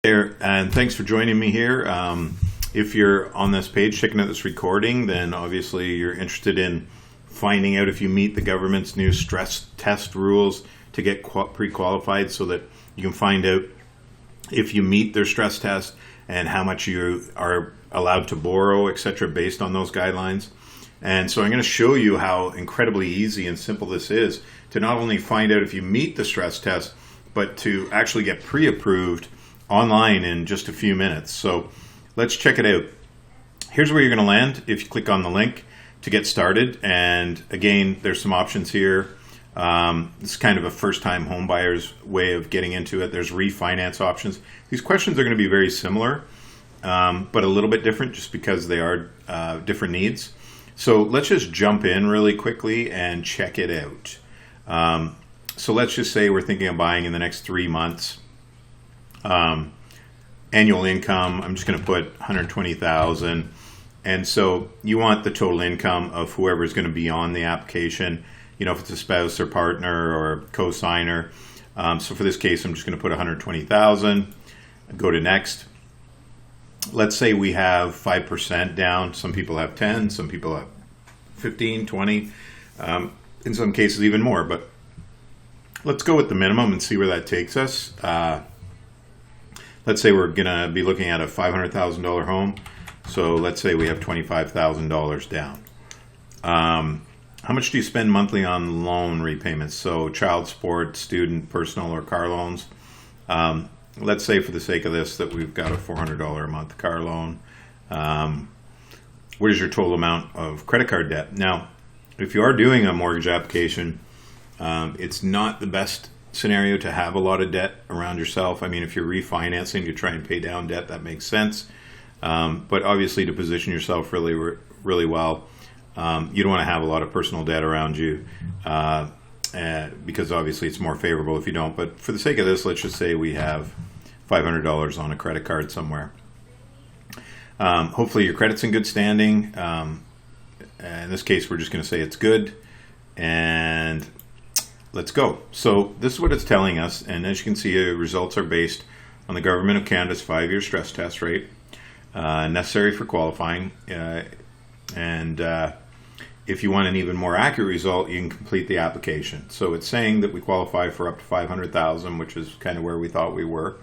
There, and thanks for joining me here. If you're on this page checking out this recording, then obviously you're interested in finding out if you meet the government's new stress test rules to get pre-qualified, so that you can find out if you meet their stress test and how much you are allowed to borrow, etc., based on those guidelines. And so I'm going to show you how incredibly easy and simple this is to not only find out if you meet the stress test, but to actually get pre-approved online in just a few minutes. So let's check it out. Here's where you're going to land if you click on the link to get started. And again, there's some options here. It's kind of a first-time home buyer's way of getting into it. There's refinance options. These questions are going to be very similar, but a little bit different just because they are different needs. So let's just jump in really quickly and check it out. So let's just say we're thinking of buying in the next 3 months. Annual income, I'm just going to put 120,000, and so you want the total income of whoever is going to be on the application, you know, if it's a spouse or partner or co-signer. So for this case, I'm just going to put 120,000. Go to next. Let's say we have 5% down. Some people have 10, some people have 15, 20, in some cases even more, but let's go with the minimum and see where that takes us. Let's say we're going to be looking at a $500,000 home. So let's say we have $25,000 down. How much do you spend monthly on loan repayments? So child support, student, personal, or car loans. Let's say for the sake of this that we've got a $400 a month car loan. What is your total amount of credit card debt? Now, if you are doing a mortgage application, it's not the best scenario to have a lot of debt around yourself. I mean, if you're refinancing to try and pay down debt, that makes sense. But obviously, to position yourself really well, you don't want to have a lot of personal debt around you, because obviously it's more favorable if you don't. But for the sake of this, let's just say we have $500 on a credit card somewhere. Hopefully your credit's in good standing. In this case, we're just going to say it's good, and let's go. So this is what it's telling us, and as you can see, results are based on the Government of Canada's 5-year stress test rate, necessary for qualifying. And if you want an even more accurate result, you can complete the application. So it's saying that we qualify for up to $500,000, which is kind of where we thought we were.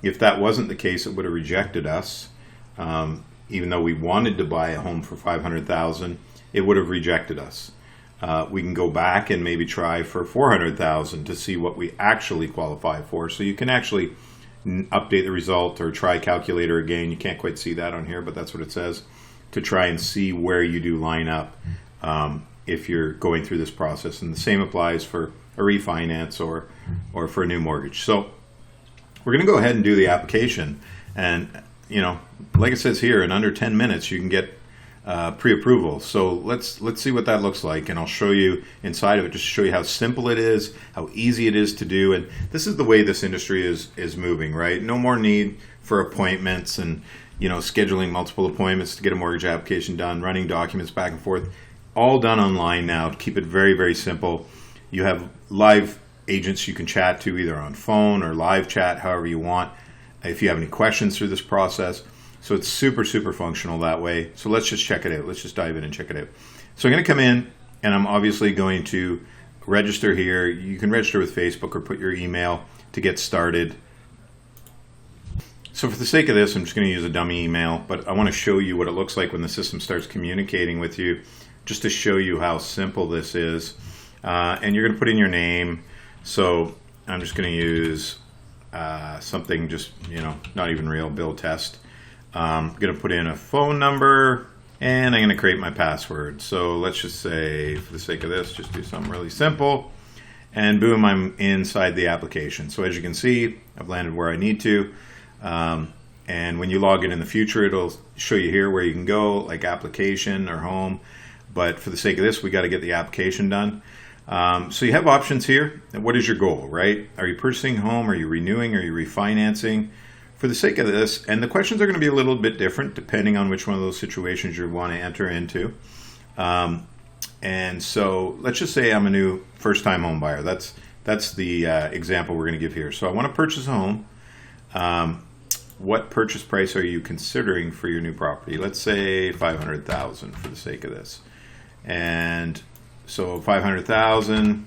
If that wasn't the case, it would have rejected us. Even though we wanted to buy a home for $500,000, it would have rejected us. We can go back and maybe try for $400,000 to see what we actually qualify for. So you can actually update the result or try calculator again. You can't quite see that on here, but that's what it says, to try and see where you do line up if you're going through this process. And the same applies for a refinance or for a new mortgage. So we're going to go ahead and do the application. And, you know, like it says here, in under 10 minutes, you can get pre-approval. So let's see what that looks like, and I'll show you inside of it, just to show you how simple it is, how easy it is to do. And this is the way this industry is moving, right? No more need for appointments and, you know, scheduling multiple appointments to get a mortgage application done, running documents back and forth. All done online now to keep it very, very simple. You have live agents you can chat to, either on phone or live chat, however you want, if you have any questions through this process. So it's super, super functional that way. So let's just check it out. Let's just dive in and check it out. So I'm going to come in, and I'm obviously going to register here. You can register with Facebook or put your email to get started. So for the sake of this, I'm just going to use a dummy email, but I want to show you what it looks like when the system starts communicating with you, just to show you how simple this is. And you're going to put in your name. So I'm just going to use something just, you know, not even real, Bill Test. I'm going to put in a phone number, and I'm going to create my password. So let's just say, for the sake of this, just do something really simple. And boom, I'm inside the application. So as you can see, I've landed where I need to. And when you log in the future, it'll show you here where you can go, like application or home. But for the sake of this, we got to get the application done. So you have options here. What is your goal, right? Are you purchasing a home? Are you renewing? Are you refinancing? For the sake of this, and the questions are going to be a little bit different depending on which one of those situations you want to enter into. And so let's just say I'm a new first-time home buyer. That's the example we're going to give here. So I want to purchase a home. What purchase price are you considering for your new property? Let's say $500,000 for the sake of this. And so $500,000,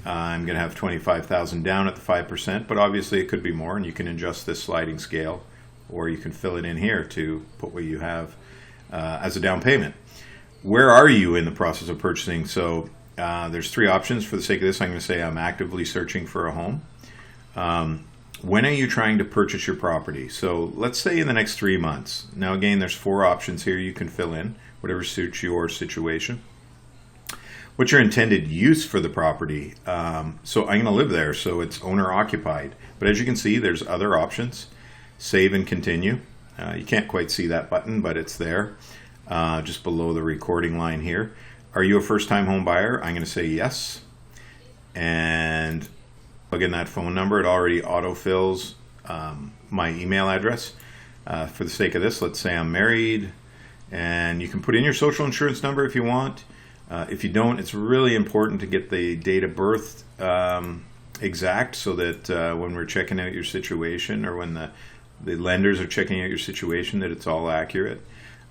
I'm going to have $25,000 down at the 5%, but obviously it could be more, and you can adjust this sliding scale, or you can fill it in here to put what you have as a down payment. Where are you in the process of purchasing? So there's three options. For the sake of this, I'm going to say I'm actively searching for a home. When are you trying to purchase your property? So let's say in the next 3 months. Now again, there's four options here you can fill in, whatever suits your situation. What's your intended use for the property? So I'm going to live there, so it's owner occupied. But as you can see, there's other options. Save and continue. You can't quite see that button, but it's there, just below the recording line here. Are you a first-time home buyer? I'm going to say yes. And plug in that phone number. It already autofills my email address. For the sake of this, let's say I'm married, and you can put in your social insurance number if you want. If you don't, it's really important to get the date of birth exact, so that when we're checking out your situation, or when the lenders are checking out your situation, that it's all accurate.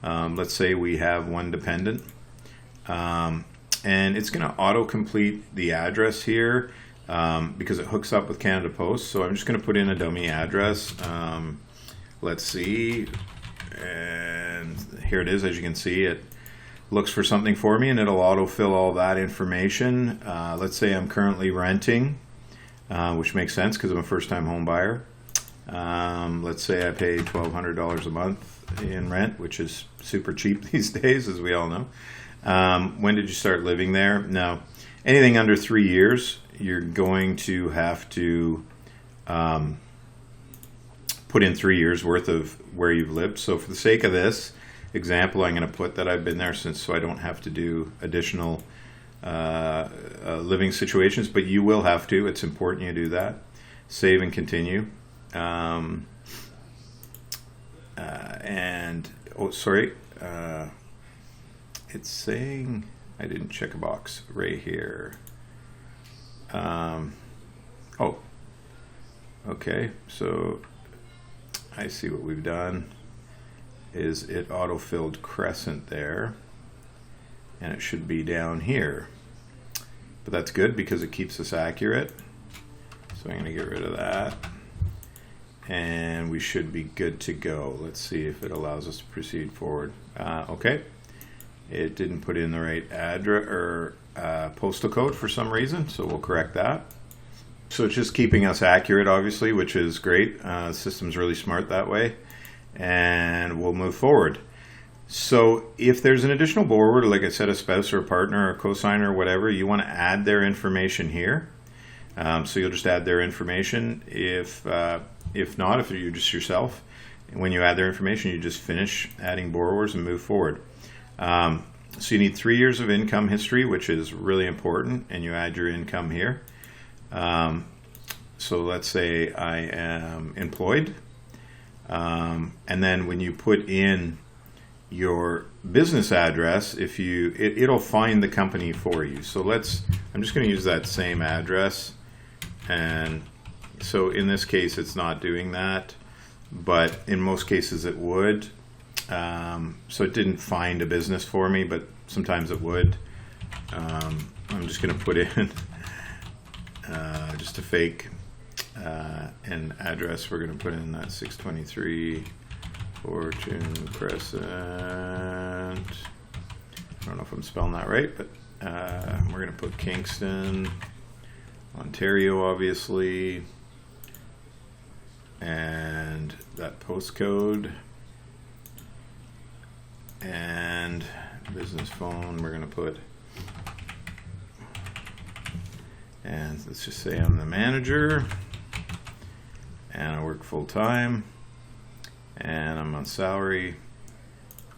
Let's say we have one dependent, and it's going to auto-complete the address here. Because it hooks up with Canada Post. So I'm just going to put in a dummy address. Let's see, and here it is. As you can see, it looks for something for me, and it'll autofill all that information. Let's say I'm currently renting, which makes sense because I'm a first-time home buyer. Let's say I pay $1,200 a month in rent, which is super cheap these days, as we all know. When did you start living there? Now, anything under 3 years, you're going to have to put in 3 years worth of where you've lived. So for the sake of this example, I'm going to put that I've been there since, so I don't have to do additional living situations, but you will have to. It's important you do that. Save and continue. It's saying I didn't check a box right here. Okay, so I see what we've done is it auto-filled Crescent there, and it should be down here, but that's good because it keeps us accurate. So I'm going to get rid of that, and we should be good to go. Let's see if it allows us to proceed forward. Okay, it didn't put in the right address or postal code for some reason, so we'll correct that. So it's just keeping us accurate, obviously, which is great. The system's really smart that way, and we'll move forward. So if there's an additional borrower, like I said, a spouse or a partner or a cosigner or whatever, you want to add their information here. So you'll just add their information. If not, if you're just yourself, when you add their information, you just finish adding borrowers and move forward. So you need 3 years of income history, which is really important, and you add your income here. So let's say I am employed, and then when you put in your business address, it'll find the company for you. So I'm just going to use that same address, and so in this case it's not doing that, but in most cases it would. So it didn't find a business for me, but sometimes it would. I'm just going to put in just a fake an address. We're going to put in that 623 Fortune Crescent. I don't know if I'm spelling that right, but we're going to put Kingston, Ontario, obviously, and that postcode, and business phone we're going to put, and let's just say I'm the manager and I work full-time and I'm on salary,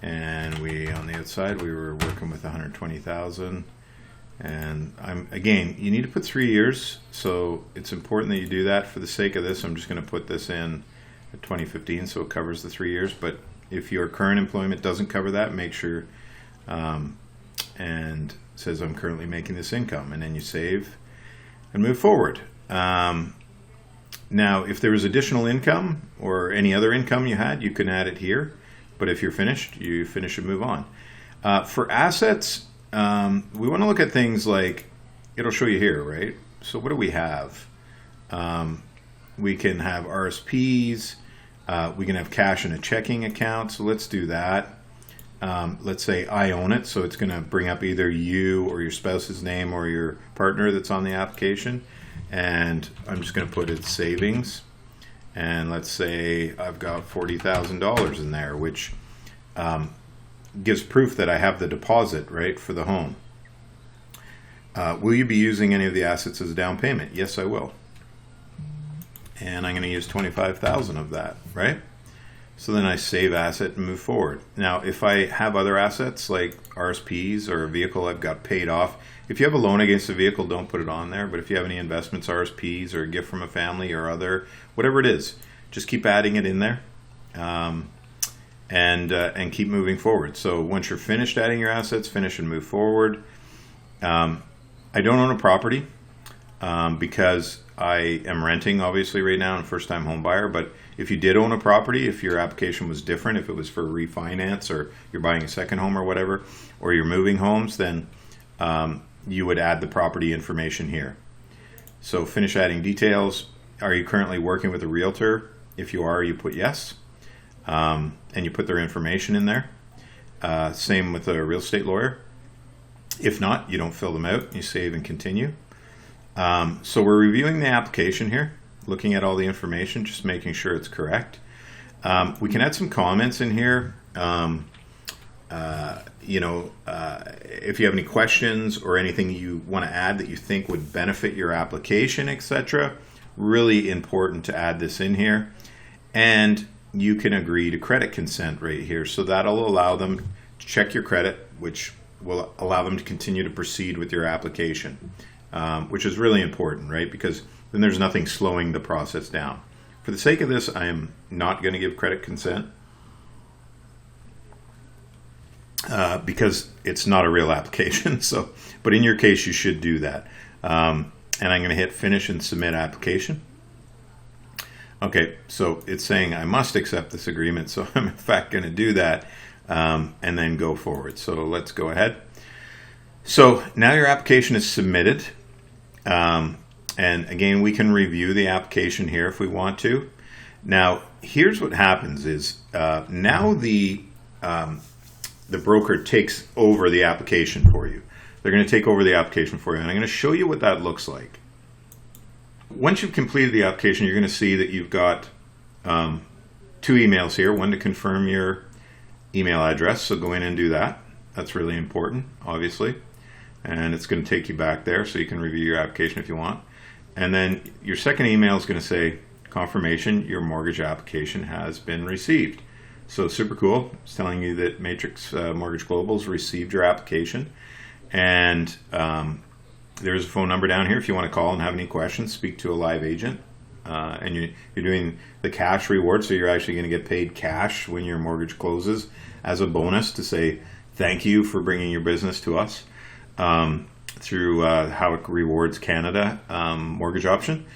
and on the outside we were working with 120,000, and again, you need to put 3 years, so it's important that you do that. For the sake of this, I'm just going to put this in at 2015 so it covers the 3 years, but if your current employment doesn't cover that, make sure and says I'm currently making this income, and then you save and move forward. Now, if there was additional income or any other income you had, you can add it here. But if you're finished, you finish and move on. For assets, we want to look at things like, it'll show you here, right? So what do we have? We can have RSPs. We can have cash in a checking account. So let's do that. Let's say I own it. So it's going to bring up either you or your spouse's name or your partner that's on the application. And I'm just going to put it savings. And let's say I've got $40,000 in there, which gives proof that I have the deposit, right, for the home. Will you be using any of the assets as a down payment? Yes, I will. And I'm going to use 25,000 of that, right? So then I save asset and move forward. Now, if I have other assets like RSPs or a vehicle I've got paid off, if you have a loan against a vehicle, don't put it on there. But if you have any investments, RSPs, or a gift from a family or other, whatever it is, just keep adding it in there and keep moving forward. So once you're finished adding your assets, finish and move forward. I don't own a property because I am renting, obviously, right now. I'm a first-time home buyer. But if you did own a property, if your application was different, if it was for refinance or you're buying a second home or whatever, or you're moving homes, then you would add the property information here. So finish adding details. Are you currently working with a realtor? If you are, you put yes. And you put their information in there. Same with a real estate lawyer. If not, you don't fill them out. You save and continue. So we're reviewing the application here, looking at all the information, just making sure it's correct. We can add some comments in here. If you have any questions or anything you want to add that you think would benefit your application, etc., really important to add this in here. And you can agree to credit consent right here. So that'll allow them to check your credit, which will allow them to continue to proceed with your application, which is really important, right? Because then there's nothing slowing the process down. For the sake of this, I am not going to give credit consent because it's not a real application. So, but in your case, you should do that. And I'm going to hit finish and submit application. Okay, so it's saying I must accept this agreement. So I'm in fact going to do that and then go forward. So let's go ahead. So now your application is submitted. And again, we can review the application here if we want to. Now, here's what happens is now the broker takes over the application for you. They're going to take over the application for you, and I'm going to show you what that looks like. Once you've completed the application, you're going to see that you've got two emails here, one to confirm your email address, so go in and do that. That's really important, obviously. And it's going to take you back there so you can review your application if you want. And then your second email is going to say, confirmation, your mortgage application has been received. So super cool. It's telling you that Matrix Mortgage Global's received your application. And there's a phone number down here if you want to call and have any questions, speak to a live agent. And you're doing the cash reward, so you're actually going to get paid cash when your mortgage closes as a bonus to say thank you for bringing your business to us through Howick Rewards Canada mortgage option.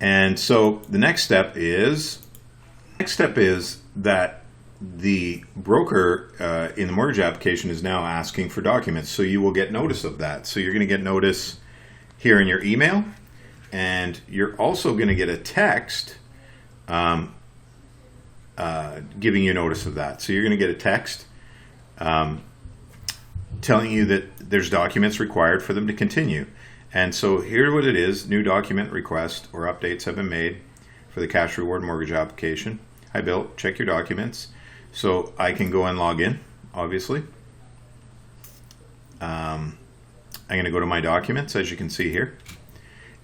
And so the next step is that the broker in the mortgage application is now asking for documents, so you will get notice of that. So you're going to get notice here in your email, and you're also going to get a text giving you notice of that. So you're going to get a text telling you that there's documents required for them to continue. And so here's what it is: new document request or updates have been made for the cash reward mortgage application. Hi Bill, check your documents. So I can go and log in, obviously. I'm going to go to my documents, as you can see here.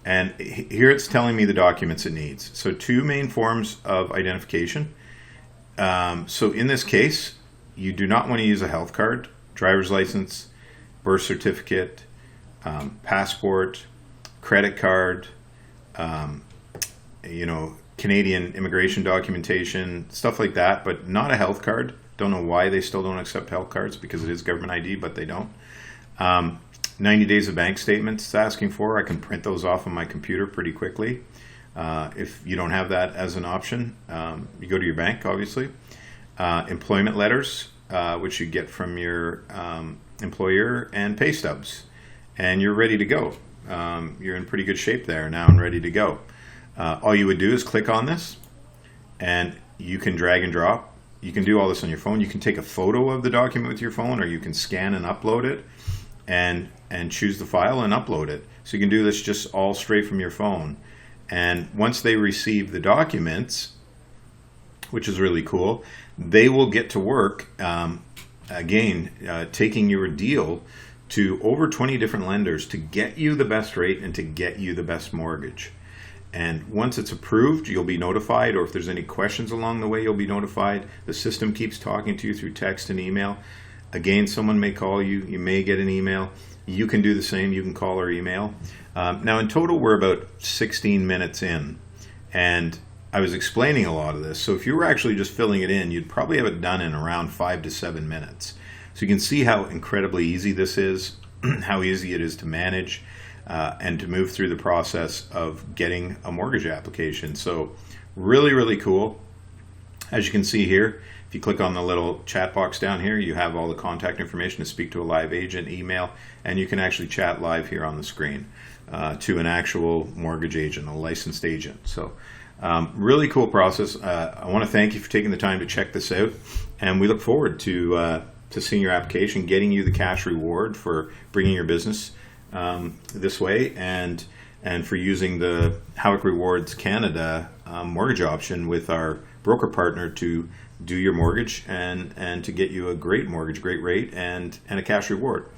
And here it's telling me the documents it needs. So two main forms of identification. So in this case, you do not want to use a health card, driver's license, birth certificate, passport, credit card, Canadian immigration documentation, stuff like that, but not a health card. Don't know why they still don't accept health cards, because it is government ID, but they don't. 90 days of bank statements it's asking for. I can print those off on my computer pretty quickly. If you don't have that as an option, you go to your bank, obviously. Employment letters, which you get from your employer, and pay stubs, and you're ready to go. You're in pretty good shape there now and ready to go. All you would do is click on this, and you can drag and drop. You can do all this on your phone. You can take a photo of the document with your phone, or you can scan and upload it, and choose the file and upload it. So you can do this just all straight from your phone. And once they receive the documents, which is really cool, they will get to work, taking your deal to over 20 different lenders to get you the best rate and to get you the best mortgage. And once it's approved, you'll be notified, or if there's any questions along the way, you'll be notified. The system keeps talking to you through text and email. Again, someone may call you. You may get an email. You can do the same. You can call or email. Now, in total, we're about 16 minutes in, and I was explaining a lot of this. So if you were actually just filling it in, you'd probably have it done in around 5 to 7 minutes. So you can see how incredibly easy this is, how easy it is to manage, and to move through the process of getting a mortgage application. So really, really cool. As you can see here, if you click on the little chat box down here, you have all the contact information to speak to a live agent, email, and you can actually chat live here on the screen to an actual mortgage agent, a licensed agent. So really cool process. I want to thank you for taking the time to check this out, and we look forward to seeing your application, getting you the cash reward for bringing your business this way, and for using the Howick Rewards Canada mortgage option with our broker partner to do your mortgage and to get you a great mortgage, great rate, and a cash reward.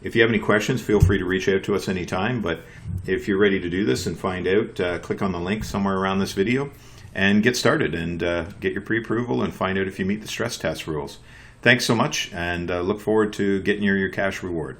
If you have any questions, feel free to reach out to us anytime. But if you're ready to do this and find out, click on the link somewhere around this video and get started and get your pre-approval and find out if you meet the stress test rules. Thanks so much, and look forward to getting your cash reward.